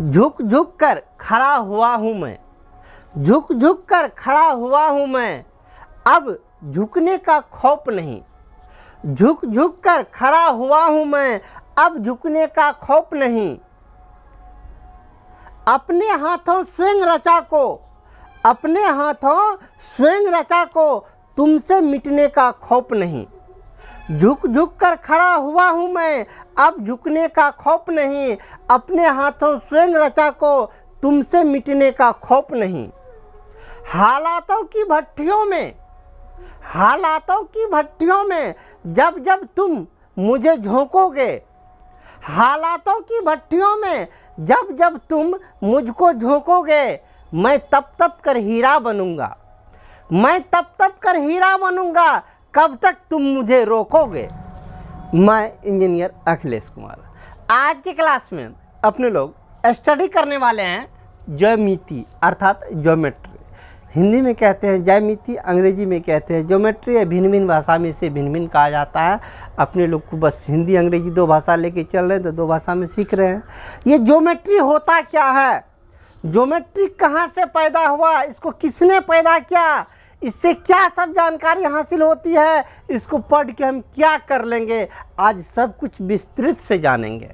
झुक झुक कर खड़ा हुआ हूँ मैं, झुक झुक कर खड़ा हुआ हूँ मैं, अब झुकने का खौफ नहीं। झुक झुक कर खड़ा हुआ हूँ मैं, अब झुकने का खौफ नहीं। अपने हाथों स्वयं रचा को, अपने हाथों स्वयं रचा को, तुमसे मिटने का खौफ नहीं। झुक झुक कर खड़ा हुआ हूँ मैं, अब झुकने का खौफ नहीं। अपने हाथों स्वयं रचा को, तुमसे मिटने का खौफ नहीं। हालातों की भट्टियों में, हालातों की भट्टियों में जब जब तुम मुझे झोंकोगे, हालातों की भट्टियों में जब जब तुम मुझको झोंकोगे, मैं तप तप कर हीरा बनूंगा, मैं तप तप कर हीरा बनूंगा, कब तक तुम मुझे रोकोगे। मैं इंजीनियर अखिलेश कुमार। आज की क्लास में अपने लोग स्टडी करने वाले हैं ज्यामिति अर्थात ज्योमेट्री। हिंदी में कहते हैं ज्यामिति, अंग्रेजी में कहते हैं ज्योमेट्री। भिन्न भिन्न भाषा में से भिन्न भिन्न कहा जाता है। अपने लोग को बस हिंदी अंग्रेजी दो भाषा लेके चल रहे हैं तो दो भाषा में सीख रहे हैं। ये ज्योमेट्री होता क्या है, ज्योमेट्री कहाँ से पैदा हुआ, इसको किसने पैदा किया, इससे क्या सब जानकारी हासिल होती है, इसको पढ़ के हम क्या कर लेंगे, आज सब कुछ विस्तृत से जानेंगे।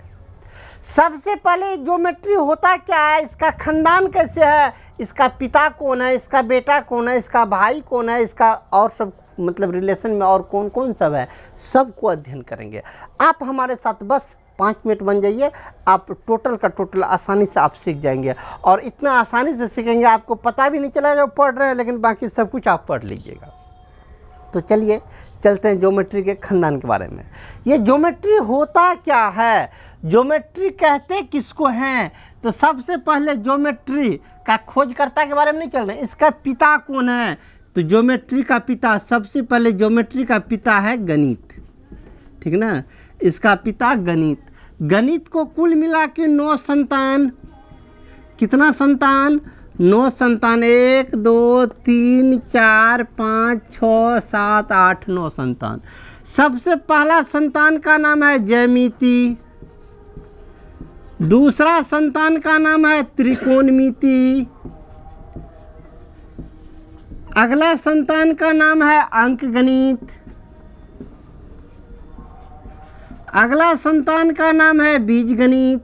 सबसे पहले ज्योमेट्री होता क्या है, इसका खानदान कैसे है, इसका पिता कौन है, इसका बेटा कौन है, इसका भाई कौन है, इसका और सब मतलब रिलेशन में और कौन कौन सब है, सबको अध्ययन करेंगे। आप हमारे साथ बस 5 मिनट बन जाइए, आप टोटल का टोटल आसानी से आप सीख जाएंगे। और इतना आसानी से सीखेंगे आपको पता भी नहीं चलेगा पढ़ रहे हैं, लेकिन बाकी सब कुछ आप पढ़ लीजिएगा। तो चलिए चलते हैं ज्योमेट्री के खानदान के बारे में। ये ज्योमेट्री होता क्या है, ज्योमेट्री कहते किसको हैं, तो सबसे पहले ज्योमेट्री का खोजकर्ता के बारे में नहीं चल रहे, इसका पिता कौन है। तो ज्योमेट्री का पिता, सबसे पहले ज्योमेट्री का पिता है गणित, ठीक ना, इसका पिता गणित। गणित को कुल मिला के 9 संतान, कितना संतान, 9 संतान, 1 2 3 4 5 6 7 8 9 संतान। सबसे पहला संतान का नाम है ज्यामिति, दूसरा संतान का नाम है त्रिकोणमिति, अगला संतान का नाम है अंकगणित, अगला संतान का नाम है बीजगणित,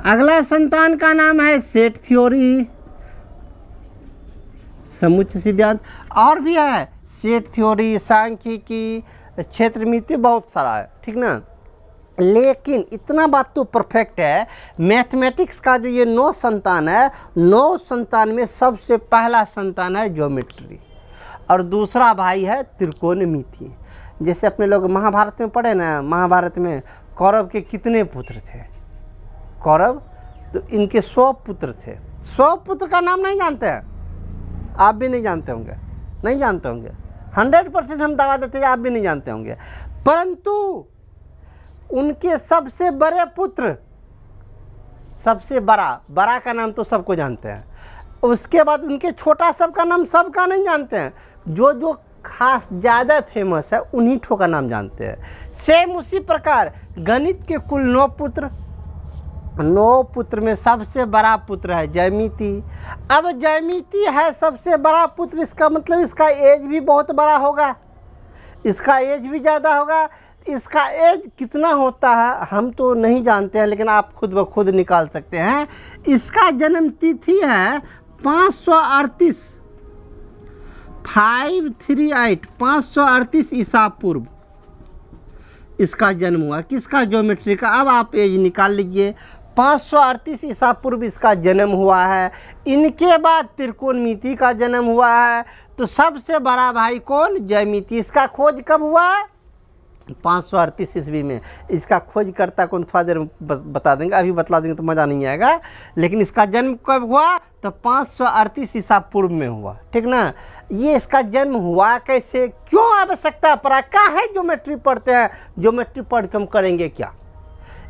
अगला संतान का नाम है सेट थ्योरी, समुच्चय सिद्धांत, और भी है सेट थ्योरी, सांख्यिकी, क्षेत्रमिति, बहुत सारा है, ठीक ना। लेकिन इतना बात तो परफेक्ट है, मैथमेटिक्स का जो ये 9 संतान है, 9 संतान में सबसे पहला संतान है ज्योमेट्री और दूसरा भाई है त्रिकोणमिति। जैसे अपने लोग महाभारत में पढ़े ना, महाभारत में कौरव के कितने पुत्र थे, कौरव, तो इनके 100 पुत्र थे। 100 पुत्र का नाम नहीं जानते हैं, आप भी नहीं जानते होंगे, नहीं जानते होंगे, 100% हम दावा देते हैं आप भी नहीं जानते होंगे। परंतु उनके सबसे बड़े पुत्र, सबसे बड़ा का नाम तो सबको जानते हैं, उसके बाद उनके छोटा सबका नाम सबका नहीं जानते हैं, जो जो खास ज़्यादा फेमस है उन्हीं ठो का नाम जानते हैं। सेम उसी प्रकार गणित के कुल 9 पुत्र, 9 पुत्र में सबसे बड़ा पुत्र है ज्यामिति। अब ज्यामिति है सबसे बड़ा पुत्र, इसका मतलब इसका एज भी बहुत बड़ा होगा, इसका एज भी ज़्यादा होगा। इसका एज कितना होता है हम तो नहीं जानते हैं, लेकिन आप खुद ब खुद निकाल सकते हैं। इसका जन्म तिथि है 538, 538 ईसा पूर्व इसका जन्म हुआ। किसका, ज्योमेट्री का। अब आप एज निकाल लीजिए, 538 ईसा पूर्व इसका जन्म हुआ है। इनके बाद त्रिकोणमिति का जन्म हुआ है। तो सबसे बड़ा भाई कौन, ज्यामिति। इसका खोज कब हुआ, 538 ईस्वी में। इसका खोज करता कौन, थोड़ा देर बता देंगे, अभी बतला देंगे तो मज़ा नहीं आएगा। लेकिन इसका जन्म कब हुआ, तो 538 ईसा पूर्व में हुआ, ठीक ना। ये इसका जन्म हुआ कैसे, क्यों आवश्यकता पड़ा, क्या है ज्योमेट्री पढ़ते हैं, ज्योमेट्री पढ़ के हम करेंगे क्या,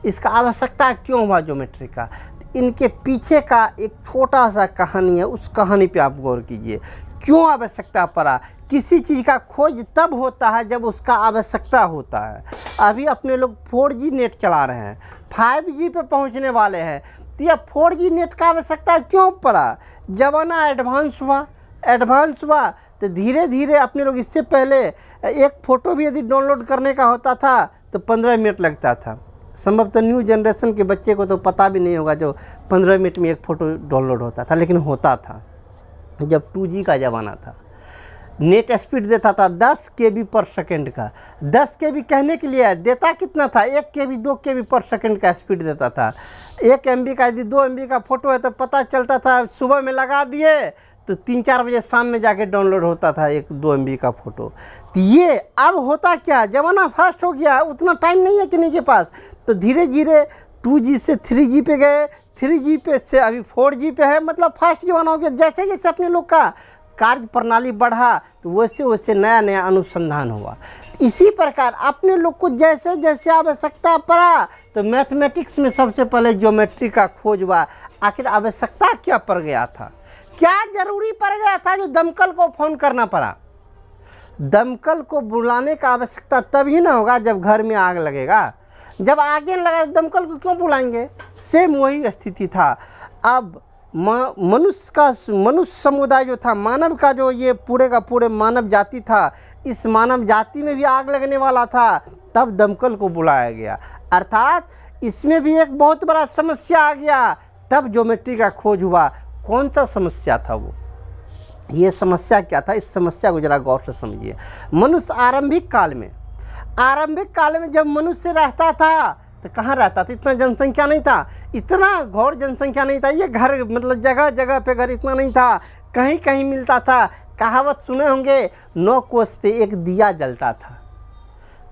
इसका आवश्यकता क्यों हुआ ज्योमेट्री का। इनके पीछे का एक छोटा सा कहानी है, उस कहानी पे आप गौर कीजिए। क्यों आवश्यकता पड़ा? किसी चीज़ का खोज तब होता है जब उसका आवश्यकता होता है। अभी अपने लोग 4G नेट चला रहे हैं, 5G पे पहुंचने वाले हैं, तो यह 4G नेट का आवश्यकता क्यों पड़ा? ज़माना एडवांस हुआ तो धीरे धीरे अपने लोग, इससे पहले एक फ़ोटो भी यदि डाउनलोड करने का होता था तो 15 मिनट लगता था। संभवतः न्यू जनरेशन के बच्चे को तो पता भी नहीं होगा जो 15 मिनट में एक फ़ोटो डाउनलोड होता था, लेकिन होता था। जब 2G का ज़माना था, नेट स्पीड देता था 10 KB पर सेकंड का। 10 KB कहने के लिए देता कितना था? 1 KB 2 KB पर सेकंड का स्पीड देता था। 1 MB का यदि 2 MB का फ़ोटो है तो पता चलता था, सुबह में लगा दिए तो 3-4 बजे शाम में जाके डाउनलोड होता था 1-2 MB का फ़ोटो। तो ये अब होता क्या, ज़माना फास्ट हो गया, उतना टाइम नहीं है किसी के पास, तो धीरे धीरे 2G से 3G पे गए, 3G पे से अभी 4G पे है, मतलब फास्ट ज़माना हो गया। जैसे जैसे अपने लोग का कार्य प्रणाली बढ़ा तो वैसे वैसे नया नया अनुसंधान हुआ। इसी प्रकार अपने लोग को जैसे जैसे आवश्यकता पड़ा तो मैथमेटिक्स में सबसे पहले ज्योमेट्री का खोज हुआ। आखिर आवश्यकता क्या पड़ गया था, क्या जरूरी पड़ गया था जो दमकल को फ़ोन करना पड़ा? दमकल को बुलाने का आवश्यकता तभी ना होगा जब घर में आग लगेगा। जब आगे लगा दमकल को क्यों बुलाएंगे? सेम वही स्थिति था। अब मनुष्य समुदाय जो था, मानव का जो ये पूरे का पूरे मानव जाति था, इस मानव जाति में भी आग लगने वाला था, तब दमकल को बुलाया गया। अर्थात इसमें भी एक बहुत बड़ा समस्या आ गया, तब ज्योमेट्री का खोज हुआ। कौन सा समस्या था वो? ये समस्या क्या था? इस समस्या को जरा गौर से समझिए। मनुष्य आरंभिक काल में जब मनुष्य रहता था तो कहाँ रहता था? इतना जनसंख्या नहीं था, इतना घोर जनसंख्या नहीं था। ये घर मतलब जगह जगह पे घर इतना नहीं था, कहीं कहीं मिलता था। कहावत सुने होंगे, 9 कोस पे एक दिया जलता था।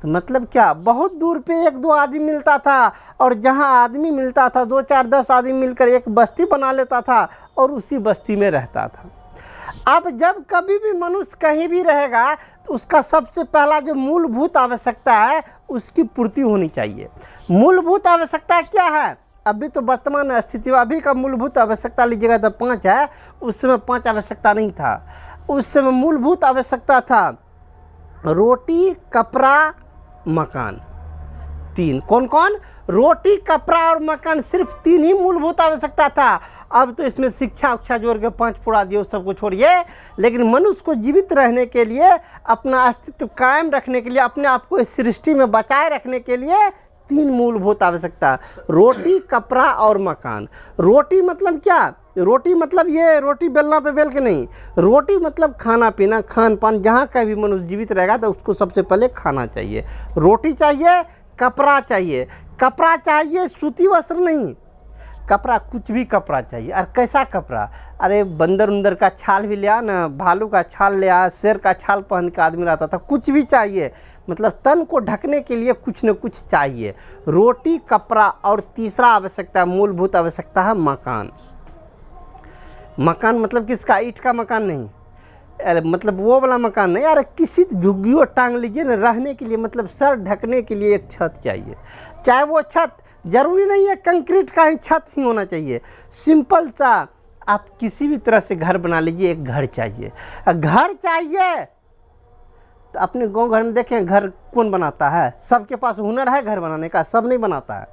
तो मतलब क्या, बहुत दूर पे 1-2 आदमी मिलता था, और जहाँ आदमी मिलता था 2, 4, 10 आदमी मिलकर एक बस्ती बना लेता था और उसी बस्ती में रहता था। अब जब कभी भी मनुष्य कहीं भी रहेगा तो उसका सबसे पहला जो मूलभूत आवश्यकता है उसकी पूर्ति होनी चाहिए। मूलभूत आवश्यकता क्या है? अभी तो वर्तमान स्थिति में अभी का मूलभूत आवश्यकता लीजिएगा तो 5 है, उस समय 5 आवश्यकता नहीं था। उस समय मूलभूत आवश्यकता था रोटी, कपड़ा, मकान। 3। कौन कौन? रोटी, कपड़ा और मकान, सिर्फ 3 ही मूलभूत आवश्यकता था। अब तो इसमें शिक्षा उक्षा जोड़ के 5 पूरा दिए, सबको छोड़िए। लेकिन मनुष्य को जीवित रहने के लिए, अपना अस्तित्व कायम रखने के लिए, अपने आप को इस सृष्टि में बचाए रखने के लिए 3 मूलभूत आवश्यकता, रोटी, कपड़ा और मकान। रोटी मतलब क्या? रोटी मतलब ये रोटी बेलना पे बेल के नहीं, रोटी मतलब खाना पीना, खान पान। जहाँ का भी मनुष्य जीवित रहेगा तो उसको सबसे पहले खाना चाहिए, रोटी चाहिए, कपड़ा चाहिए। कपड़ा चाहिए सूती वस्त्र नहीं, कपड़ा कुछ भी कपड़ा चाहिए। और कैसा कपड़ा? अरे बंदर उंदर का छाल भी लिया ना, भालू का छाल लिया, शेर का छाल पहन के आदमी रहता था। कुछ भी चाहिए, मतलब तन को ढकने के लिए कुछ न कुछ चाहिए। रोटी, कपड़ा और तीसरा आवश्यकता, मूलभूत आवश्यकता है मकान। मकान मतलब किसका? ईंट का मकान नहीं, अरे मतलब वो वाला मकान नहीं, अरे किसी झुग्गियों टांग लीजिए ना रहने के लिए, मतलब सर ढकने के लिए एक छत चाहिए। चाहे वो छत जरूरी नहीं है कंक्रीट का ही छत ही होना चाहिए, सिंपल सा आप किसी भी तरह से घर बना लीजिए, एक घर चाहिए। घर चाहिए तो अपने गांव घर में देखें घर कौन बनाता है? सबके पास हुनर है घर बनाने का, सब नहीं बनाता है।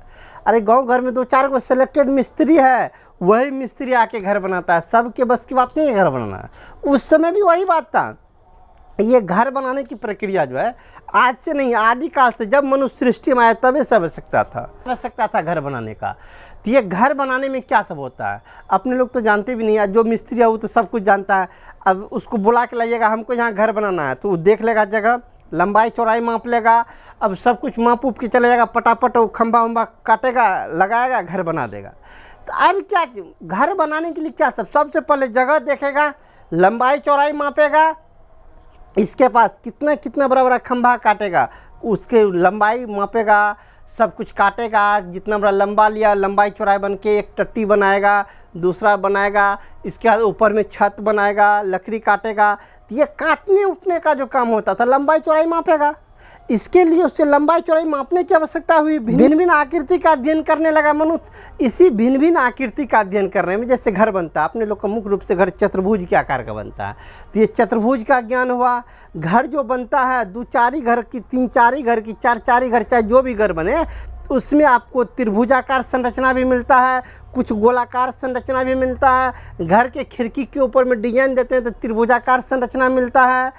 अरे गांव घर में 2-4 को सिलेक्टेड मिस्त्री है, वही मिस्त्री आके घर बनाता है, सबके बस की बात नहीं है घर बनाना। उस समय भी वही बात था। ये घर बनाने की प्रक्रिया जो है आज से नहीं, आदिकाल से, जब मनुष्य सृष्टि में आया तभी से आवश्यकता था घर बनाने का। तो ये घर बनाने में क्या सब होता है अपने लोग तो जानते भी नहीं है, जो मिस्त्री है वो तो सब कुछ जानता है। अब उसको बुला के लाइएगा, हमको यहाँ घर बनाना है, तो वो देख लेगा जगह, लंबाई चौड़ाई माप लेगा, अब सब कुछ माप उप के चले जाएगा, पटापट वो खंबा उम्बा काटेगा, लगाएगा, घर बना देगा। तो अब क्या, घर बनाने के लिए क्या सबसे पहले जगह देखेगा, लंबाई चौड़ाई मापेगा, इसके पास कितना बड़ा बड़ा खंभा काटेगा, उसके लंबाई मापेगा, सब कुछ काटेगा, जितना बड़ा लंबा लिया लंबाई चौड़ाई बन के एक टट्टी बनाएगा, दूसरा बनाएगा, इसके बाद ऊपर में छत बनाएगा, लकड़ी काटेगा। ये काटने उठने का जो काम होता था, लंबाई चौड़ाई मापेगा, इसके लिए उससे लंबाई चौड़ाई मापने की आवश्यकता हुई। भिन्न भिन्न आकृति का अध्ययन करने लगा मनुष्य। इसी भिन्न भिन्न आकृति का अध्ययन करने में, जैसे घर बनता है, अपने लोग का मुख्य रूप से घर चतुर्भुज के आकार का बनता है, तो ये चतुर्भुज का ज्ञान हुआ। घर जो बनता है, 2-4 घर की, 3-4 घर की, 4-4 घर, चाहे जो भी घर बने, उसमें आपको त्रिभुजाकार संरचना भी मिलता है, कुछ गोलाकार संरचना भी मिलता है। घर के खिड़की के ऊपर में डिजाइन देते हैं तो त्रिभुजाकार संरचना मिलता है।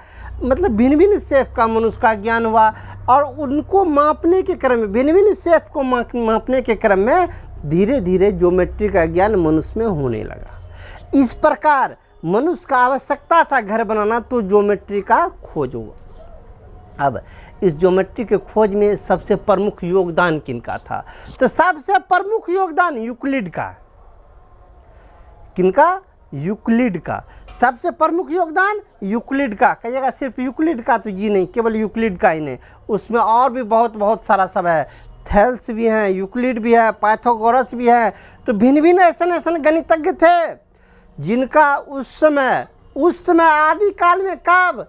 मतलब भिन्न भिन्न शेप का मनुष्य का ज्ञान हुआ, और उनको मापने के क्रम में, भिन्न भिन्न शेप को मापने के क्रम में धीरे धीरे ज्योमेट्री का ज्ञान मनुष्य में होने लगा। इस प्रकार मनुष्य का आवश्यकता था घर बनाना, तो ज्योमेट्री का खोज हुआ। अब इस ज्योमेट्री के खोज में सबसे प्रमुख योगदान किनका था? तो सबसे प्रमुख योगदान यूक्लिड का। किनका? यूक्लिड का। सबसे प्रमुख योगदान यूक्लिड का। कहिएगा सिर्फ यूक्लिड का, तो जी नहीं, केवल यूक्लिड का ही नहीं, उसमें और भी बहुत सारा सब है। थेल्स भी हैं, यूक्लिड भी है, पाइथागोरस भी है। तो भिन्न भिन्न ऐसे गणितज्ञ थे जिनका उस समय आदिकाल में, कब?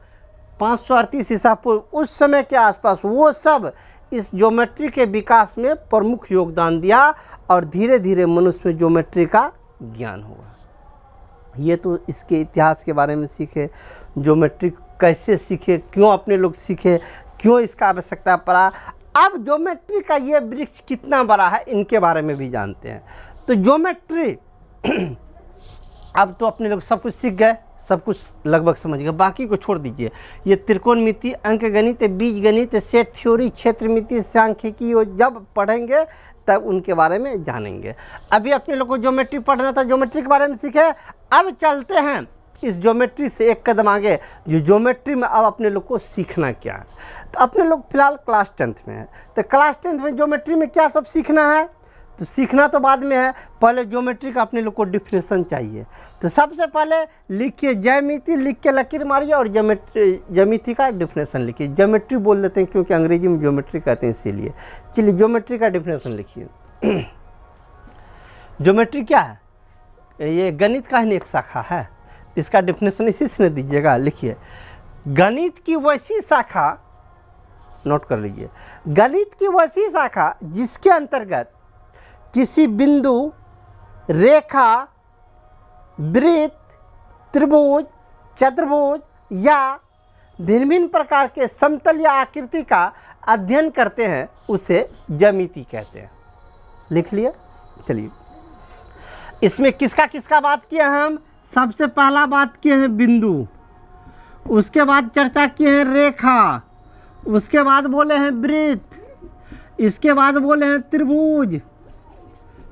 538 ईसा पूर्व, उस समय के आसपास वो सब इस ज्योमेट्री के विकास में प्रमुख योगदान दिया, और धीरे धीरे मनुष्य में ज्योमेट्री का ज्ञान हुआ। ये तो इसके इतिहास के बारे में सीखे, ज्योमेट्री कैसे सीखे, क्यों अपने लोग सीखे, क्यों इसका आवश्यकता पड़ा। अब ज्योमेट्री का ये वृक्ष कितना बड़ा है, इनके बारे में भी जानते हैं। तो ज्योमेट्री अब तो अपने लोग सब कुछ सीख गए, सब कुछ लगभग समझ गए, बाकी को छोड़ दीजिए। ये त्रिकोणमिति, अंकगणित, बीजगणित, सेट थ्योरी, क्षेत्रमिति, सांख्यिकी, वो जब पढ़ेंगे तब उनके बारे में जानेंगे। अभी अपने लोग को ज्योमेट्री पढ़ना था, ज्योमेट्री के बारे में सीखे। अब चलते हैं इस ज्योमेट्री से एक कदम आगे, जो ज्योमेट्री में अब अपने लोग को सीखना क्या है। तो अपने लोग फिलहाल क्लास 10th में है, तो क्लास 10th में ज्योमेट्री में क्या सब सीखना है? तो सीखना तो बाद में है, पहले ज्योमेट्री का अपने लोग को डिफिनेशन चाहिए। तो सबसे पहले लिखिए ज्यामिति, लिख के लकीर मारिए, और ज्यामिति का डिफिनेशन लिखिए। ज्योमेट्री बोल देते हैं क्योंकि अंग्रेजी में ज्योमेट्री कहते हैं, इसीलिए। चलिए ज्योमेट्री का डिफिनेशन लिखिए। ज्योमेट्री क्या है? ये गणित का ही एक शाखा है, इसका डिफिनेशन इसी से दीजिएगा। लिखिए गणित की वैसी शाखा, नोट कर लीजिए, गणित की वैसी शाखा जिसके अंतर्गत किसी बिंदु, रेखा, वृत्त, त्रिभुज, चतुर्भुज या भिन्न भिन्न प्रकार के समतल या आकृति का अध्ययन करते हैं, उसे ज्यामिति कहते हैं। लिख लिया। चलिए इसमें किसका किसका बात किया हम? सबसे पहला बात किए हैं बिंदु, उसके बाद चर्चा किए हैं रेखा, उसके बाद बोले हैं वृत्त, इसके बाद बोले हैं त्रिभुज,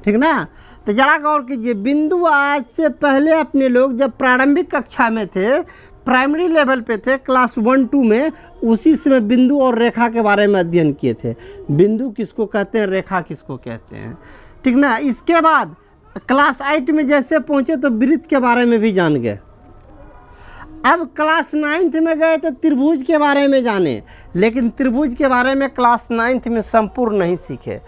ठीक ना। तो जरा गौर कीजिए, बिंदु आज से पहले अपने लोग जब प्रारंभिक कक्षा में थे, प्राइमरी लेवल पे थे, क्लास 1-2 में, उसी समय बिंदु और रेखा के बारे में अध्ययन किए थे। बिंदु किसको कहते हैं, रेखा किसको कहते हैं, ठीक ना। इसके बाद क्लास 8 में जैसे पहुँचे तो वृत्त के बारे में भी जान गए। अब क्लास 9th में गए तो त्रिभुज के बारे में जाने, लेकिन त्रिभुज के बारे में क्लास 9th में संपूर्ण नहीं सीखे।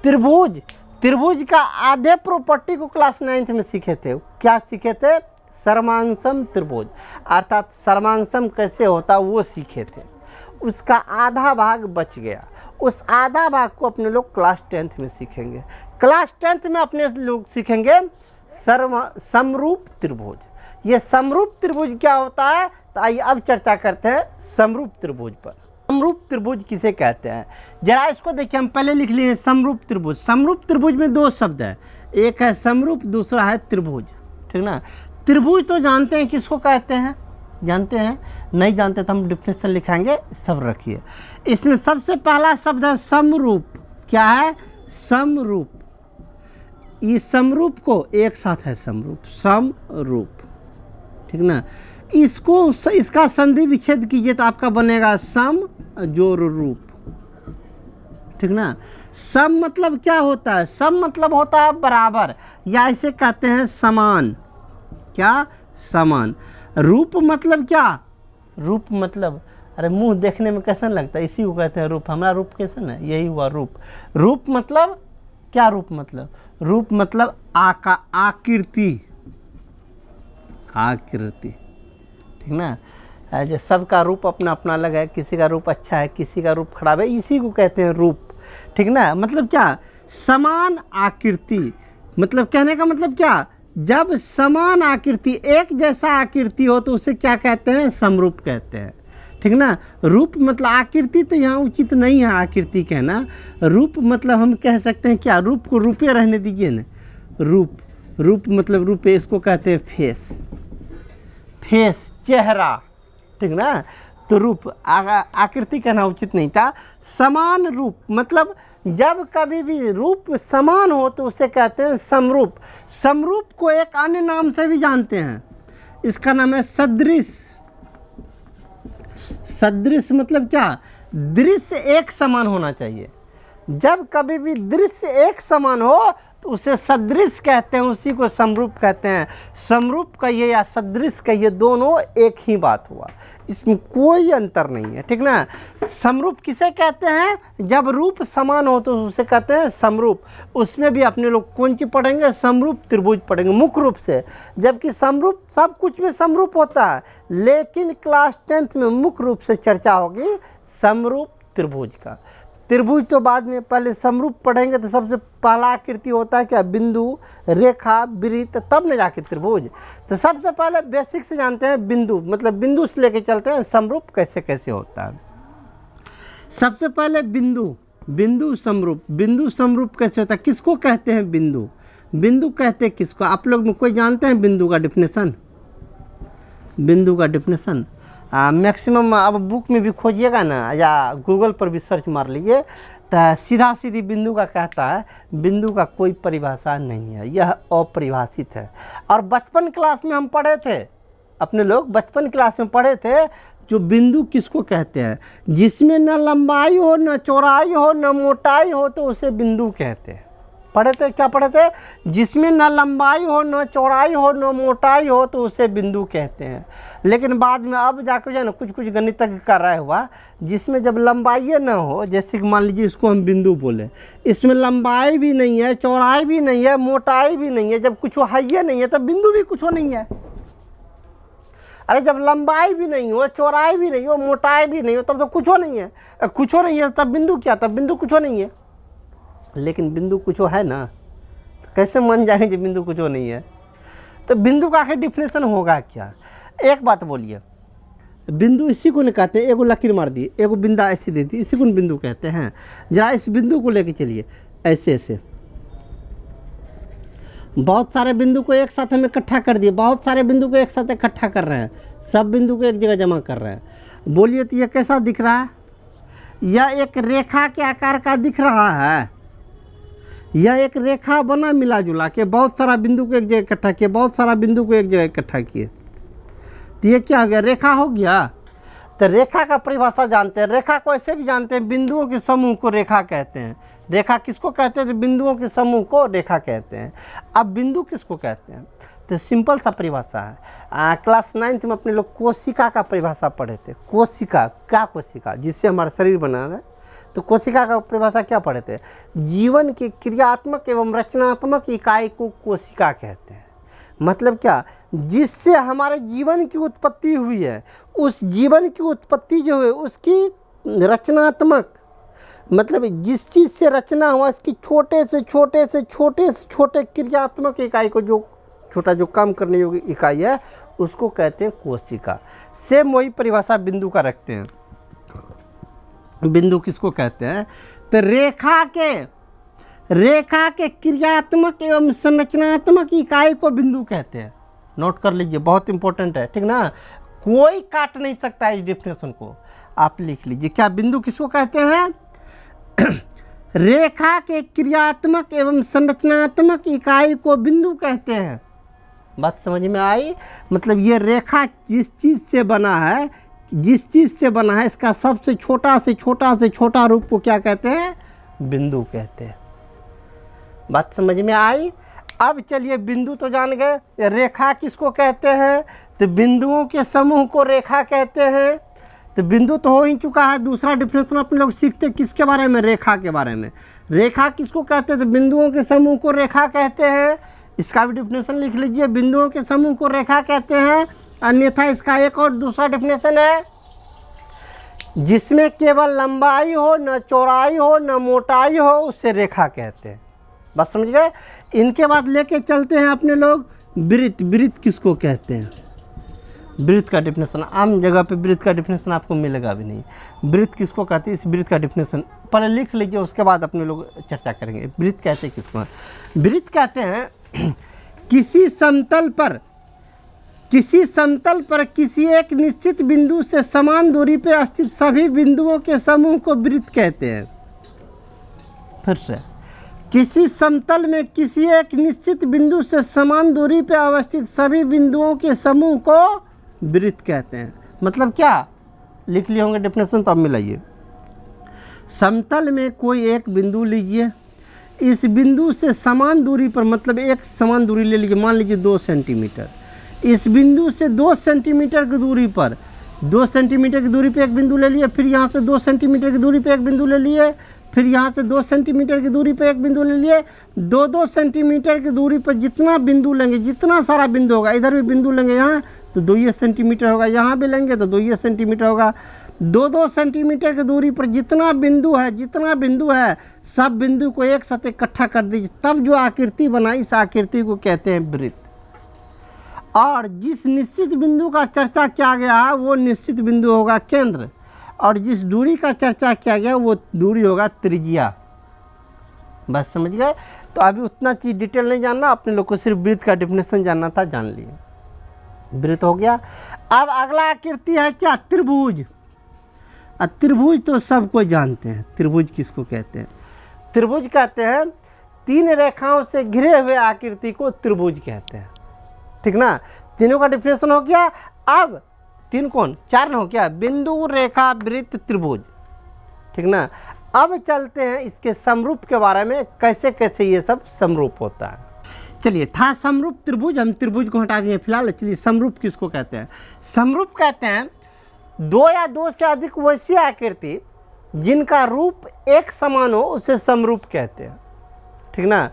त्रिभुज का आधे प्रॉपर्टी को क्लास 9th में सीखे थे। क्या सीखे थे? सर्वांगसम त्रिभुज, अर्थात सर्वांगसम कैसे होता वो सीखे थे। उसका आधा भाग बच गया, उस आधा भाग को अपने लोग क्लास 10th में सीखेंगे। क्लास 10th में अपने लोग सीखेंगे समरूप त्रिभुज। ये समरूप त्रिभुज क्या होता है? तो आइए अब चर्चा करते हैं समरूप त्रिभुज पर। समरूप त्रिभुज किसे कहते हैं, जरा इसको देखिए। हम पहले लिख लिए समरूप त्रिभुज। समरूप त्रिभुज में दो शब्द है, एक है समरूप, दूसरा है त्रिभुज, ठीक ना। त्रिभुज तो जानते हैं किसको कहते हैं, जानते हैं? नहीं जानते तो हम डिफिनेशन लिखाएंगे, सब रखिए। इसमें सबसे पहला शब्द है समरूप। क्या है? समरूप। इस समरूप को एक साथ है समरूप, समरूप, ठीक ना। इसका संधि विच्छेद कीजिए तो आपका बनेगा सम जोड़ रूप, ठीक ना। सम मतलब क्या होता है? सम मतलब होता है बराबर, या इसे कहते हैं समान। क्या? समान। रूप मतलब क्या? रूप मतलब, अरे मुंह देखने में कैसा लगता है, इसी को कहते हैं रूप। हमारा रूप कैसा है, यही हुआ रूप। रूप मतलब क्या? रूप मतलब आकृति, आकृति, ठीक ना। जो सबका रूप अपना अपना अलग है, किसी का रूप अच्छा है, किसी का रूप खराब है, इसी को कहते हैं रूप। ठीक ना, मतलब क्या, समान आकृति, मतलब कहने का मतलब क्या, जब समान आकृति, एक जैसा आकृति हो तो उसे क्या कहते हैं, समरूप कहते हैं। ठीक ना, रूप मतलब आकृति तो यहाँ उचित नहीं है आकृति कहना, रूप मतलब हम कह सकते हैं क्या, रूप को रूपे रहने दीजिए ना, रूप, रूप मतलब रूपे, इसको कहते हैं फेस, फेस चेहरा। ठीक ना, तो रूप आकृति कहना उचित नहीं था। समान रूप मतलब जब कभी भी रूप समान हो तो उसे कहते हैं समरूप। समरूप को एक अन्य नाम से भी जानते हैं, इसका नाम है सदृश। सदृश मतलब क्या, दृश्य एक समान होना चाहिए। जब कभी भी दृश्य एक समान हो तो उसे सदृश कहते हैं, उसी को समरूप कहते हैं। समरूप कहिए या सदृश कहिए, दोनों एक ही बात हुआ, इसमें कोई अंतर नहीं है। ठीक ना, समरूप किसे कहते हैं, जब रूप समान हो तो उसे कहते हैं समरूप। उसमें भी अपने लोग कौन सी पढ़ेंगे, समरूप त्रिभुज पढ़ेंगे मुख्य रूप से, जबकि समरूप सब कुछ में समरूप होता है, लेकिन क्लास 10th में मुख्य रूप से चर्चा होगी समरूप त्रिभुज का। त्रिभुज तो बाद में, पहले समरूप पढ़ेंगे तो सबसे पहला आकृति होता है क्या, बिंदु, रेखा, वृत्त, तब न जाके त्रिभुज। तो सबसे पहले बेसिक से जानते हैं बिंदु, मतलब बिंदु से लेके चलते हैं समरूप कैसे कैसे होता है। सबसे पहले बिंदु, बिंदु समरूप, बिंदु समरूप कैसे होता है, किसको कहते हैं बिंदु, बिंदु कहते हैं किसको, आप लोग में कोई जानते हैं बिंदु का डिफिनेशन, बिंदु का डिफिनेशन मैक्सिमम अब बुक में भी खोजिएगा ना, या गूगल पर भी सर्च मार लीजिए, तो सीधा सीधी बिंदु का कहता है, बिंदु का कोई परिभाषा नहीं है, यह अपरिभाषित है। और बचपन क्लास में हम पढ़े थे, अपने लोग बचपन क्लास में पढ़े थे, जो बिंदु किसको कहते हैं, जिसमें न लंबाई हो, न चौड़ाई हो, न मोटाई हो, तो उसे बिंदु कहते हैं। पढ़े थे, क्या पढ़े थे, जिसमें न लंबाई हो, न चौड़ाई हो, न मोटाई हो, तो उसे बिंदु कहते हैं। लेकिन बाद में अब जाकर जो है ना कुछ कुछ गणितज्ञ कर रहा हुआ, जिसमें जब लंबाई न हो, जैसे कि मान लीजिए इसको हम बिंदु बोले, इसमें लंबाई भी नहीं है, चौड़ाई भी नहीं है, मोटाई भी नहीं है, जब कुछ है ही नहीं है तब बिंदु भी कुछ नहीं है। अरे जब लंबाई भी नहीं हो, चौड़ाई भी नहीं हो, मोटाई भी नहीं हो, तब तो कुछ नहीं है, कुछ नहीं है तब बिंदु क्या, तब बिंदु कुछ नहीं है। लेकिन बिंदु कुछ है ना, तो कैसे मान जाएंगे बिंदु कुछ नहीं है, तो बिंदु का आखिर डिफिनेशन होगा क्या। एक बात बोलिए, बिंदु इसी को नहीं कहते, एगो लकीर मार दी, एगो बिंदा ऐसी दे दी, इसी को बिंदु कहते हैं। जरा इस बिंदु को लेके चलिए, ऐसे ऐसे बहुत सारे बिंदु को एक साथ हम इकट्ठा कर दिए, बहुत सारे बिंदु को एक साथ इकट्ठा कर रहे हैं, सब बिंदु को एक जगह जमा कर रहे हैं। बोलिए तो ये कैसा दिख रहा है, यह एक रेखा के आकार का दिख रहा है, यह एक रेखा बना मिला जुला के, बहुत सारा बिंदु को एक जगह इकट्ठा किए, बहुत सारा बिंदु को एक जगह इकट्ठा किए, तो ये क्या हो गया, रेखा हो गया। तो रेखा का परिभाषा जानते हैं, रेखा को ऐसे भी जानते हैं, बिंदुओं के समूह को रेखा कहते हैं। रेखा किसको कहते हैं, तो बिंदुओं के समूह को रेखा कहते हैं। अब बिंदु किसको कहते हैं, तो सिंपल सा परिभाषा है। क्लास 9th में अपने लोग कोशिका का परिभाषा पढ़े थे। कोशिका, क्या कोशिका, जिससे हमारा शरीर बना है, तो कोशिका का परिभाषा क्या पढ़े थे, जीवन की क्रियात्मक एवं रचनात्मक इकाई को कोशिका कहते हैं। मतलब क्या, जिससे हमारे जीवन की उत्पत्ति हुई है, उस जीवन की उत्पत्ति जो है उसकी रचनात्मक, मतलब जिस चीज़ से रचना हुआ इसकी छोटे से छोटे से छोटे से छोटे क्रियात्मक इकाई को, जो छोटा जो काम करने योग्य इकाई है, उसको कहते हैं कोशिका। सेम वही परिभाषा बिंदु का रखते हैं। बिंदु किसको कहते हैं, तो रेखा के क्रियात्मक एवं संरचनात्मक इकाई को बिंदु कहते हैं। नोट कर लीजिए, बहुत इंपॉर्टेंट है, ठीक ना, कोई काट नहीं सकता इस डिफिनेशन को, आप लिख लीजिए। क्या बिंदु किसको कहते हैं, रेखा के क्रियात्मक एवं संरचनात्मक इकाई को बिंदु कहते हैं। बात समझ में आई, मतलब ये रेखा जिस चीज़ से बना है, जिस चीज़ से बना है, इसका सबसे छोटा से छोटा से छोटा रूप को क्या कहते हैं, बिंदु कहते हैं। बात समझ में आई। अब चलिए बिंदु तो जान गए, रेखा किसको कहते हैं, तो बिंदुओं के समूह को रेखा कहते हैं। तो बिंदु तो हो ही चुका है, दूसरा डिफिनेशन अपने लोग सीखते किसके बारे में, रेखा के बारे में। रेखा किसको कहते हैं, तो बिंदुओं के समूह को रेखा कहते हैं। इसका भी डिफिनेशन लिख लीजिए, बिंदुओं के समूह को रेखा कहते हैं। अन्यथा इसका एक और दूसरा डेफिनेशन है, जिसमें केवल लंबाई हो, न चौड़ाई हो, न मोटाई हो, उसे रेखा कहते हैं। बस समझ गए। इनके बाद लेके चलते हैं अपने लोग वृत्त। वृत्त किसको कहते हैं? वृत्त का डेफिनेशन आम जगह पे वृत्त का डेफिनेशन आपको मिलेगा भी नहीं। वृत्त किसको कहते हैं, इस वृत्त का डेफिनेशन पहले लिख लीजिए, उसके बाद अपने लोग चर्चा करेंगे। वृत्त कहते हैं किसको? वृत्त कहते हैं किसी समतल पर किसी एक निश्चित बिंदु से समान दूरी पर स्थित सभी बिंदुओं के समूह को वृत्त कहते हैं। फिर से, किसी समतल में किसी एक निश्चित बिंदु से समान दूरी पर अवस्थित सभी बिंदुओं के समूह को वृत्त कहते हैं। मतलब क्या? लिख लिए होंगे डेफिनेशन, तो अब मिलाइए। समतल में कोई एक बिंदु लीजिए, इस बिंदु से समान दूरी पर, मतलब एक समान दूरी ले लीजिए, मान लीजिए 2 सेंटीमीटर। इस बिंदु से 2 सेंटीमीटर की दूरी पर, 2 सेंटीमीटर की दूरी पर एक बिंदु ले लिए, फिर यहाँ से 2 सेंटीमीटर की दूरी पर एक बिंदु ले लिए, फिर यहाँ से 2 सेंटीमीटर की दूरी पर एक बिंदु ले लिए। 2-2 सेंटीमीटर की दूरी पर जितना बिंदु लेंगे, जितना सारा बिंदु होगा, इधर भी बिंदु लेंगे यहाँ तो 2 सेंटीमीटर होगा, यहाँ भी लेंगे तो 2 सेंटीमीटर होगा। 2-2 सेंटीमीटर की दूरी पर जितना बिंदु है सब बिंदु को एक साथ इकट्ठा कर दीजिए, तब जो आकृति बनाई, इस आकृति को कहते हैं वृत्त। और जिस निश्चित बिंदु का चर्चा किया गया है वो निश्चित बिंदु होगा केंद्र, और जिस दूरी का चर्चा किया गया वो दूरी होगा त्रिज्या। बस समझ गए। तो अभी उतना चीज़ डिटेल नहीं जानना, अपने लोग को सिर्फ वृत्त का डेफिनेशन जानना था, जान लिए। वृत्त हो गया। अब अगला आकृति है क्या? त्रिभुज। त्रिभुज तो सब कोई जानते हैं। त्रिभुज किसको कहते हैं? त्रिभुज कहते हैं 3 रेखाओं से घिरे हुए आकृति को त्रिभुज कहते हैं। ठीक ना? तीनों का डेफिनेशन हो गया। अब 3 कौन? 4 ना हो क्या? बिंदु, रेखा, वृत्त, त्रिभुज। ठीक ना? अब चलते हैं इसके समरूप के बारे में, कैसे कैसे ये सब समरूप होता है। चलिए, था समरूप त्रिभुज, हम त्रिभुज को हटा दिए फिलहाल। चलिए, समरूप किसको कहते हैं? समरूप कहते हैं 2 या 2 से अधिक वैसी आकृति जिनका रूप एक समान हो, उसे समरूप कहते हैं। ठीक ना?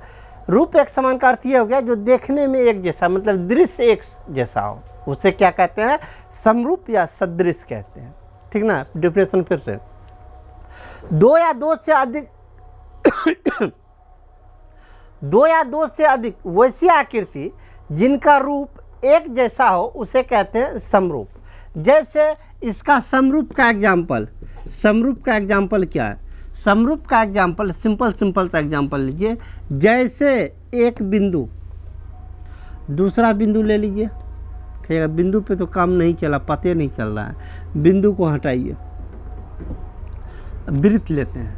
रूप एक समान का अर्थ ये हो गया जो देखने में एक जैसा, मतलब दृश्य एक जैसा हो, उसे क्या कहते हैं? समरूप या सदृश कहते हैं। ठीक ना? डेफिनेशन फिर से, 2 या 2 से अधिक 2 या 2 से अधिक वैसी आकृति जिनका रूप एक जैसा हो, उसे कहते हैं समरूप। जैसे इसका समरूप का एग्जाम्पल क्या है? समरूप का एग्जाम्पल सिंपल सा एग्जाम्पल लीजिए। जैसे एक बिंदु, दूसरा बिंदु ले लीजिए। कहिएगा बिंदु पे तो काम नहीं चला, पते नहीं चल रहा है, बिंदु को हटाइए। वृत्त लेते हैं,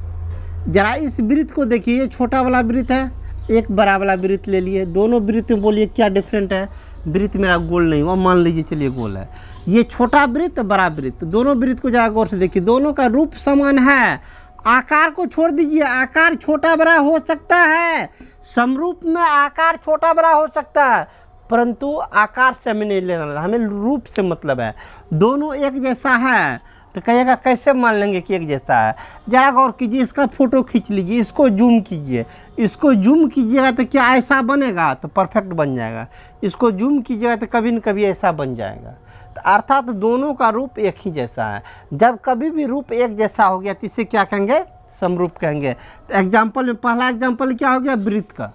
जरा इस वृत्त को देखिए, ये छोटा वाला वृत्त है, एक बड़ा वाला वृत्त ले लिए। दोनों वृत्त में बोलिए क्या डिफरेंट है? वृत्त मेरा गोल नहीं हुआ, मान लीजिए चलिए गोल है। ये छोटा वृत्त, बड़ा वृत्त, दोनों वृत्त को जरा गौर से देखिए, दोनों का रूप समान है। आकार को छोड़ दीजिए, आकार छोटा बड़ा हो सकता है, समरूप में आकार छोटा बड़ा हो सकता है, परंतु आकार से हमें नहीं लेना, हमें रूप से मतलब है। दोनों एक जैसा है तो कहिएगा कैसे मान लेंगे कि एक जैसा है? जरा गौर कीजिए, इसका फोटो खींच लीजिए, इसको जूम कीजिए। इसको जूम कीजिएगा तो क्या ऐसा बनेगा? तो परफेक्ट बन जाएगा। इसको जूम कीजिएगा तो कभी न कभी ऐसा बन जाएगा। तो अर्थात दोनों का रूप एक ही जैसा है। जब कभी भी रूप एक जैसा हो गया तो इसे क्या कहेंगे? समरूप कहेंगे। तो एग्जाम्पल में पहला एग्जाम्पल क्या हो गया? वृत्त का।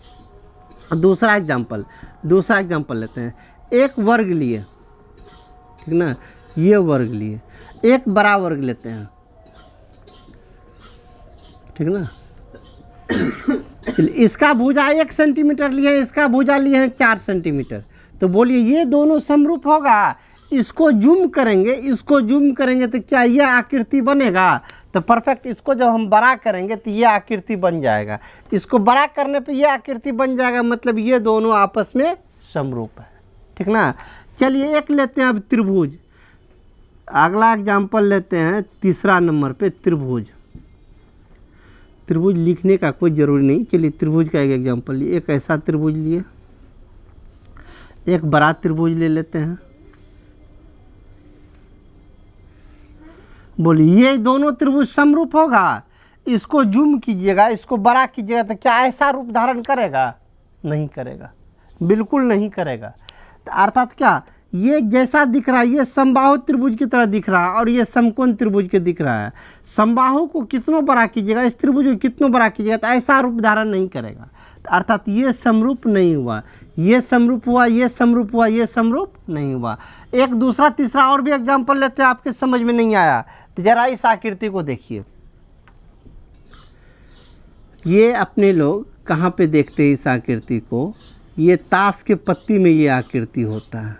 दूसरा एग्जाम्पल लेते हैं। एक वर्ग लिए, ठीक ना? ये वर्ग लिए, एक बड़ा वर्ग लेते हैं, ठीक ना? इसका भुजा 1 सेंटीमीटर लिए, इसका भुजा लिए हैं 4 सेंटीमीटर। तो बोलिए ये दोनों समरूप होगा? इसको जूम करेंगे तो क्या ये आकृति बनेगा? तो परफेक्ट। इसको जब हम बड़ा करेंगे तो ये आकृति बन जाएगा। इसको बड़ा करने पे ये आकृति बन जाएगा, मतलब ये दोनों आपस में समरूप है। ठीक ना? चलिए एक लेते हैं अब त्रिभुज। अगला एग्जाम्पल लेते हैं 3 नंबर पे त्रिभुज। त्रिभुज लिखने का कोई ज़रूरी नहीं। चलिए त्रिभुज का एक एग्जाम्पल लिए। एक ऐसा त्रिभुज लिए, एक बड़ा त्रिभुज ले लेते हैं। बोलिए ये दोनों त्रिभुज समरूप होगा? इसको जूम कीजिएगा, इसको बड़ा कीजिएगा तो क्या ऐसा रूप धारण करेगा? नहीं करेगा, बिल्कुल नहीं करेगा। तो अर्थात क्या? ये जैसा दिख रहा है ये समबाहु त्रिभुज की तरह दिख रहा है और ये समकोण त्रिभुज के दिख रहा है। समबाहु को कितनों बड़ा कीजिएगा, इस त्रिभुज को कितनों बड़ा कीजिएगा तो ऐसा रूप धारण नहीं करेगा, अर्थात ये समरूप नहीं हुआ, ये समरूप हुआ, ये समरूप हुआ, ये समरूप नहीं हुआ। एक दूसरा तीसरा और भी एग्जाम्पल लेते हैं, आपके समझ में नहीं आया तो जरा इस आकृति को देखिए। ये अपने लोग कहाँ पे देखते हैं इस आकृति को, ये ताश के पत्ती में ये आकृति होता है।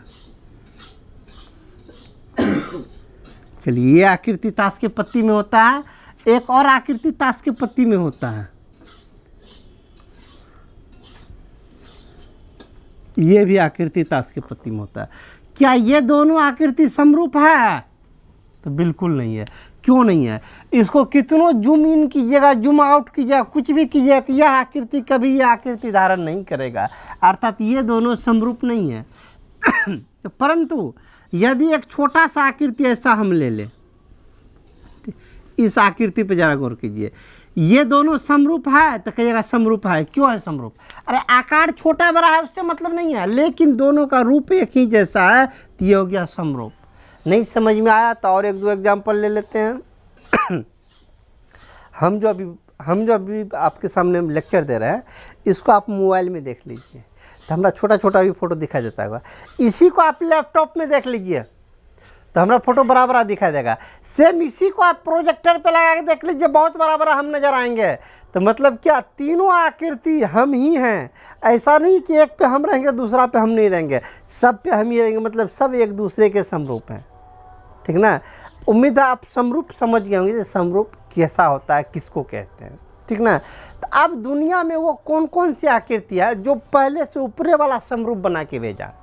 चलिए ये आकृति ताश के पत्ती में होता है, एक और आकृति ताश के पत्ती में होता है, ये भी आकृति ताश के पत्ती में होता है। क्या ये दोनों आकृति समरूप है? तो बिल्कुल नहीं है। क्यों नहीं है? इसको कितनों जूम इन कीजिएगा, जूम आउट कीजिएगा, कुछ भी कीजिएगा तो यह आकृति कभी यह आकृति धारण नहीं करेगा, अर्थात ये दोनों समरूप नहीं है। परंतु यदि एक छोटा सा आकृति ऐसा हम ले लें, इस आकृति पर जरा गौर कीजिए, ये दोनों समरूप है तो कहिएगा समरूप है। क्यों है समरूप? अरे आकार छोटा बड़ा है उससे मतलब नहीं है, लेकिन दोनों का रूप एक ही जैसा है तो ये हो गया समरूप। नहीं समझ में आया तो और एक दो एग्जाम्पल ले लेते हैं। हम जो अभी आपके सामने लेक्चर दे रहे हैं इसको आप मोबाइल में देख लीजिए तो हमारा छोटा छोटा भी फोटो दिखाई देता होगा। इसी को आप लैपटॉप में देख लीजिए तो हमारा फोटो बड़ा बड़ा दिखाई देगा। सेम इसी को आप प्रोजेक्टर पे लगा के देख लीजिए, बहुत बड़ा बड़ा हम नज़र आएंगे। तो मतलब क्या तीनों आकृति हम ही हैं, ऐसा नहीं कि एक पे हम रहेंगे दूसरा पे हम नहीं रहेंगे, सब पे हम ही रहेंगे, मतलब सब एक दूसरे के समरूप हैं। ठीक ना? उम्मीद है आप समरूप समझ गए होंगे, समरूप कैसा होता है, किसको कहते हैं। ठीक ना? तो अब दुनिया में वो कौन कौन सी आकृति है जो पहले से ऊपरे वाला समरूप बना के भेजा?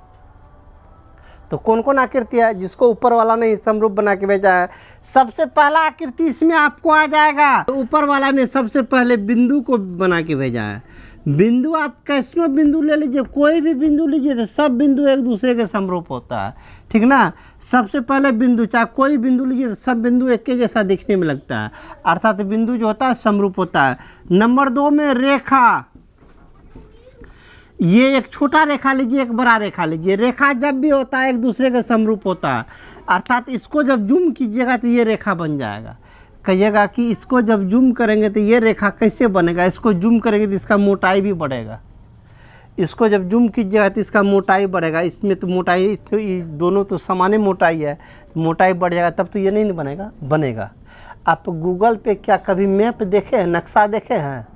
तो कौन कौन आकृति है जिसको ऊपर वाला ने समरूप बना के भेजा है? सबसे पहला आकृति इसमें आपको आ जाएगा, तो ऊपर वाला ने सबसे पहले बिंदु को बना के भेजा है। बिंदु आप कैसनो बिंदु ले लीजिए, कोई भी बिंदु लीजिए तो सब बिंदु एक दूसरे के समरूप होता है। ठीक ना? सबसे पहले बिंदु, चाहे कोई बिंदु लीजिए तो सब बिंदु एक के जैसा दिखने में लगता है, अर्थात बिंदु जो होता है समरूप होता है। नंबर 2 में रेखा, ये एक छोटा रेखा लीजिए, एक बड़ा रेखा लीजिए, रेखा जब भी होता है एक दूसरे के समरूप होता है, अर्थात इसको जब जूम कीजिएगा तो ये रेखा बन जाएगा। कहिएगा कि इसको जब जूम करेंगे तो ये रेखा कैसे बनेगा? इसको जूम करेंगे तो इसका मोटाई भी बढ़ेगा, इसको जब जूम कीजिएगा तो इसका मोटाई बढ़ेगा। इसमें तो मोटाई तो दोनों तो समान मोटाई है, मोटाई बढ़ जाएगा तब तो ये नहीं बनेगा, बनेगा। आप गूगल पे क्या कभी मैप देखे हैं, नक्शा देखे हैं?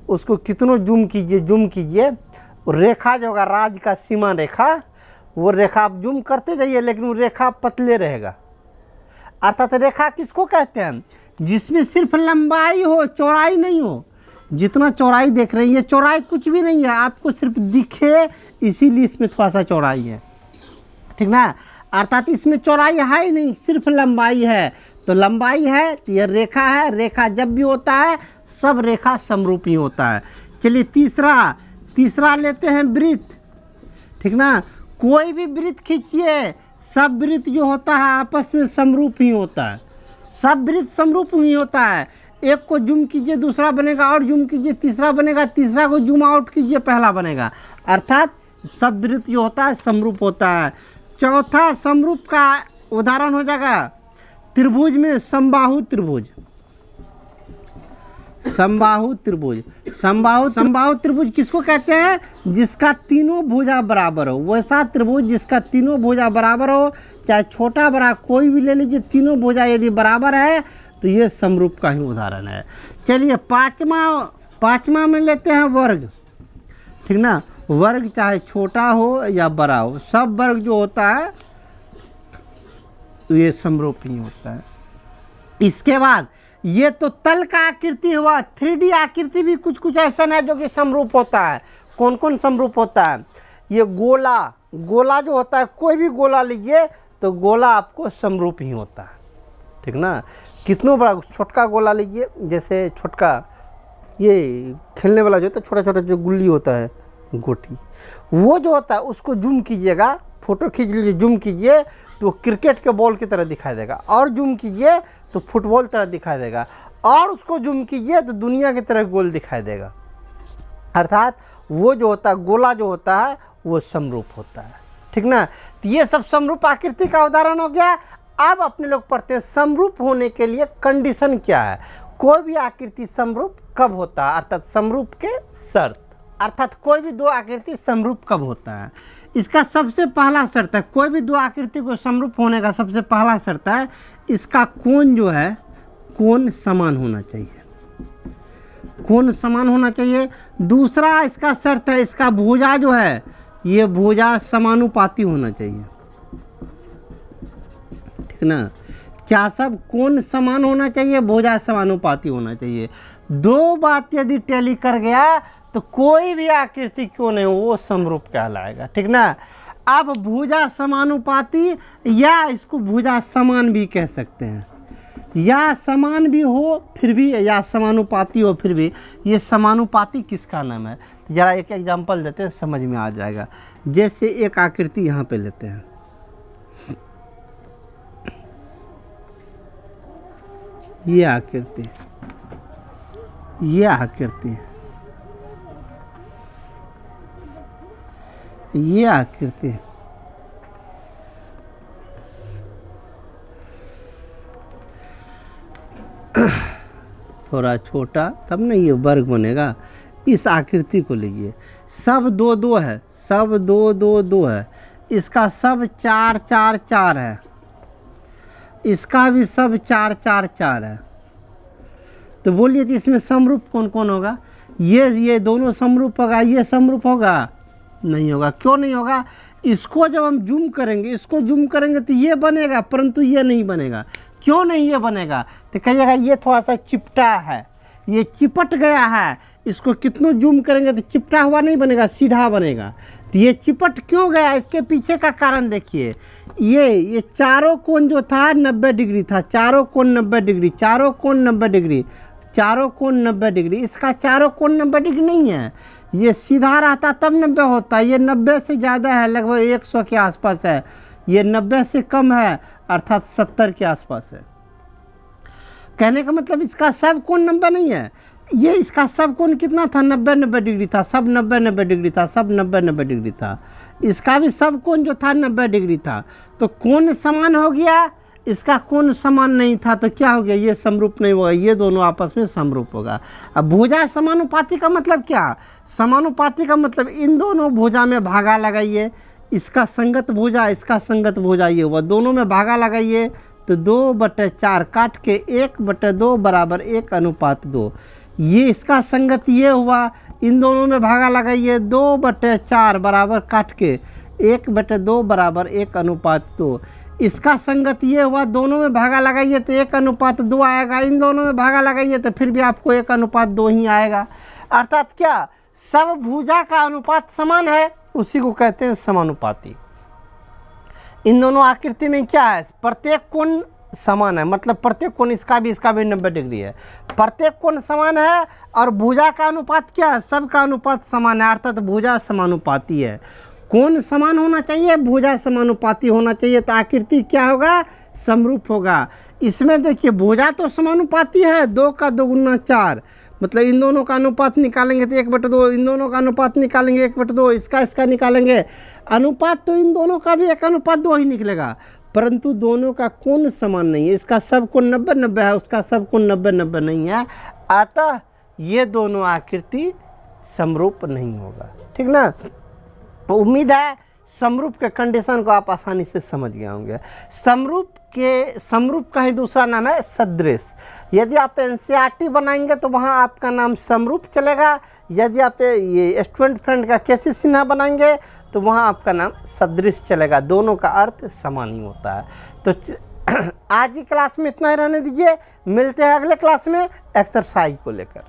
उसको कितनों जूम कीजिए, रेखा जो होगा राज का सीमा रेखा, वो रेखा आप जूम करते जाइए लेकिन वो रेखा पतले रहेगा। अर्थात रेखा किसको कहते हैं? जिसमें सिर्फ लंबाई हो, चौड़ाई नहीं हो। जितना चौड़ाई देख रही है, चौड़ाई कुछ भी नहीं है, आपको सिर्फ दिखे इसीलिए इसमें थोड़ा सा चौड़ाई है। ठीक ना? अर्थात इसमें चौड़ाई है ही नहीं, सिर्फ लंबाई है। तो लंबाई है तो यह रेखा है, रेखा जब भी होता है सब रेखा समरूप ही होता है। चलिए तीसरा लेते हैं वृत्त। ठीक ना? कोई भी वृत्त खींचिए, सब वृत्त जो होता है आपस में समरूप ही होता है, सब वृत्त समरूप ही होता है। एक को जूम कीजिए दूसरा बनेगा, और जूम कीजिए तीसरा बनेगा, तीसरा को जूम आउट कीजिए पहला बनेगा, अर्थात सब वृत्त जो होता है समरूप होता है। चौथा समरूप का उदाहरण हो जाएगा त्रिभुज में समबाहु त्रिभुज। समबाहु त्रिभुज किसको कहते हैं? जिसका तीनों भुजा बराबर हो, वैसा त्रिभुज जिसका तीनों भुजा बराबर हो, चाहे छोटा बड़ा कोई भी ले लीजिए, तीनों भुजा यदि बराबर है तो ये समरूप का ही उदाहरण है। चलिए पांचवा में लेते हैं वर्ग। ठीक ना? वर्ग चाहे छोटा हो या बड़ा हो, सब वर्ग जो होता है तो ये समरूप ही होता है। इसके बाद ये तो तल का आकृति हुआ, 3D आकृति भी कुछ कुछ ऐसा है जो कि समरूप होता है। कौन कौन समरूप होता है? ये गोला जो होता है, कोई भी गोला लीजिए तो गोला आपको समरूप ही होता है। ठीक ना? कितना बड़ा छोटका गोला लीजिए, जैसे छोटका ये खेलने वाला जो होता है, छोटा छोटा जो गुल्ली होता है गोटी, वो जो होता है उसको जूम कीजिएगा, फोटो खींच लीजिए, जूम कीजिए तो क्रिकेट के बॉल की तरह दिखाई देगा, और जूम कीजिए तो फुटबॉल तरह दिखाई देगा, और उसको जूम कीजिए तो दुनिया की तरह गोल दिखाई देगा। अर्थात वो जो होता है गोला जो होता है वो समरूप होता है। ठीक ना। तो ये सब समरूप आकृति का उदाहरण हो गया। अब अपने लोग पढ़ते हैं समरूप होने के लिए कंडीशन क्या है। कोई भी आकृति समरूप कब होता है, अर्थात समरूप के शर्त, अर्थात कोई भी दो आकृति समरूप कब होता है। इसका सबसे पहला शर्त है, कोई भी दो आकृति को समरूप होने का सबसे पहला शर्त है इसका कोण जो है कोण समान होना चाहिए, कोण समान होना चाहिए। दूसरा इसका शर्त है इसका भुजा जो है ये भुजा समानुपाती होना चाहिए, ठीक ना। क्या सब कोण समान होना चाहिए, भुजा समानुपाती होना चाहिए। दो बात यदि टैली कर गया तो कोई भी आकृति क्यों नहीं वो समरूप कहलाएगा, ठीक ना। अब भुजा समानुपाती या इसको भुजा समान भी कह सकते हैं, या समान भी हो फिर भी या समानुपाती हो फिर भी। ये समानुपाती किसका नाम है, जरा एक एग्जांपल देते हैं समझ में आ जाएगा। जैसे एक आकृति यहाँ पे लेते हैं, ये आकृति, ये आकृति, ये आकृति, थोड़ा छोटा तब ना ये वर्ग बनेगा। इस आकृति को लीजिए, सब दो दो है, सब दो दो दो है, इसका सब चार चार चार है, इसका भी सब चार चार चार है। तो बोलिए तो इसमें समरूप कौन कौन होगा। ये दोनों समरूप होगा, ये समरूप होगा नहीं होगा। क्यों नहीं होगा, इसको जब हम जूम करेंगे, इसको जूम करेंगे तो ये बनेगा परंतु ये नहीं बनेगा। क्यों नहीं ये बनेगा, तो कहिएगा ये थोड़ा सा चिपटा है, ये चिपट गया है, इसको कितनों जूम करेंगे तो चिपटा हुआ नहीं बनेगा, सीधा बनेगा। तो ये चिपट क्यों गया, इसके पीछे का कारण देखिए। ये चारों कोण जो था 90 डिग्री था, चारों कोण 90 डिग्री, चारों कोण 90 डिग्री, चारों कोण 90 डिग्री। इसका चारों कोण 90 डिग्री नहीं है, ये सीधा रहता तब 90 होता। ये 90 से ज़्यादा है, लगभग 100 के आसपास है। ये 90 से कम है अर्थात 70 के आसपास है। कहने का मतलब इसका सब कोण 90 नहीं है, ये इसका सब कोण कितना था 90 डिग्री था, सब 90 डिग्री था, सब 90 डिग्री था। इसका भी सब कोण जो था 90 डिग्री था। तो कोण समान हो गया, इसका कोण समान नहीं था तो क्या हो गया, ये समरूप नहीं होगा, ये दोनों आपस में समरूप होगा। अब भुजा समानुपाती का मतलब क्या, समानुपाती का मतलब इन दोनों भुजा में भागा लगाइए, इसका संगत भुजा इसका संगत भुजा ये हुआ, दोनों में भागा लगाइए तो 2/4 काट के 1/2 बराबर 1:2। ये इसका संगत ये हुआ, इन दोनों में भागा लगाइए 2/4 बराबर काट के 1/2 बराबर 1:2। इसका संगत ये हुआ, दोनों में भागा लगाइए तो 1:2 आएगा, इन दोनों में भागा लगाइए तो फिर भी आपको 1:2 ही आएगा। अर्थात क्या, सब भुजा का अनुपात समान है, उसी को कहते हैं समानुपाती। इन दोनों आकृति में क्या है, प्रत्येक कोण समान है, मतलब प्रत्येक कोण इसका भी 90 डिग्री है, प्रत्येक कोण समान है। और भुजा का अनुपात क्या है, सबका अनुपात समान है, अर्थात भुजा समानुपाती है। कोण समान होना चाहिए, भुजा समानुपाती होना चाहिए, तो आकृति क्या होगा, समरूप होगा। इसमें देखिए भुजा तो समानुपाती है, 2 का 2 गुना 4, मतलब इन दोनों का अनुपात निकालेंगे तो 1/2, इन दोनों का अनुपात निकालेंगे 1/2, इसका निकालेंगे अनुपात तो इन दोनों का भी 1:2 ही निकलेगा, परंतु दोनों का कोण समान नहीं है। इसका सब कोण 90 है, उसका सब कोण 90 नहीं है, अतः ये दोनों आकृति समरूप नहीं होगा, ठीक ना। उम्मीद है समरूप के कंडीशन को आप आसानी से समझ गए होंगे। समरूप का ही दूसरा नाम है सदृश। यदि आप एनसीईआरटी बनाएंगे तो वहाँ आपका नाम समरूप चलेगा, यदि आप ये स्टूडेंट फ्रेंड का केसी सिन्हा बनाएंगे तो वहाँ आपका नाम सदृश चलेगा, दोनों का अर्थ समान ही होता है। तो आज की क्लास में इतना ही रहने दीजिए, मिलते हैं अगले क्लास में एक्सरसाइज को लेकर।